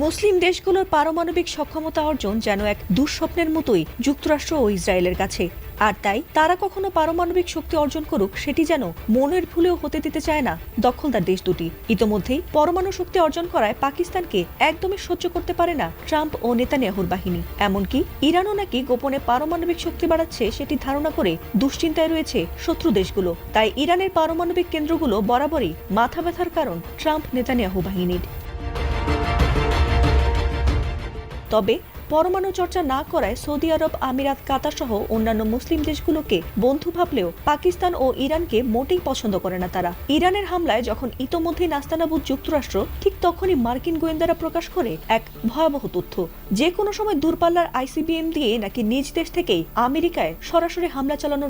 মুসলিম দেশগুলোর পারমাণবিক সক্ষমতা অর্জন যেন এক দুঃস্বপ্নের মতোই যুক্তরাষ্ট্র ও ইসরায়েলের কাছে। আর তাই তারা কখনো পারমাণবিক শক্তি অর্জন করুক সেটি যেন মনের ভুলেও হতে দিতে চায় না দখলদার দেশ দুটি। ইতোমধ্যেই পরমাণু শক্তি অর্জন করায় পাকিস্তানকে একদমই সহ্য করতে পারে না ট্রাম্প ও নেতানিয়াহুর বাহিনী। এমনকি ইরানও নাকি গোপনে পারমাণবিক শক্তি বাড়াচ্ছে সেটি ধারণা করে দুশ্চিন্তায় রয়েছে শত্রু দেশগুলো। তাই ইরানের পারমাণবিক কেন্দ্রগুলো বরাবরই মাথা ব্যথার কারণ ট্রাম্প নেতানিয়াহু বাহিনীর। তবে পরমাণু চর্চা না করায় সৌদি আরব, আমিরাত, কাতার সহ অন্যান্য মুসলিম দেশগুলোকে বন্ধু ভাবলেও পাকিস্তান ও ইরানকে মোটেই পছন্দ করে না তারা। ইরানের হামলায় যখন ইতোমধ্যেই নাস্তানাবুদ যুক্তরাষ্ট্র, ঠিক তখনই মার্কিন গোয়েন্দারা প্রকাশ করে এক ভয়াবহ তথ্য, যে কোনো সময় দূরপাল্লার আইসিবিএম দিয়ে নাকি নিজ দেশ থেকেই আমেরিকায় সরাসরি হামলা চালানোর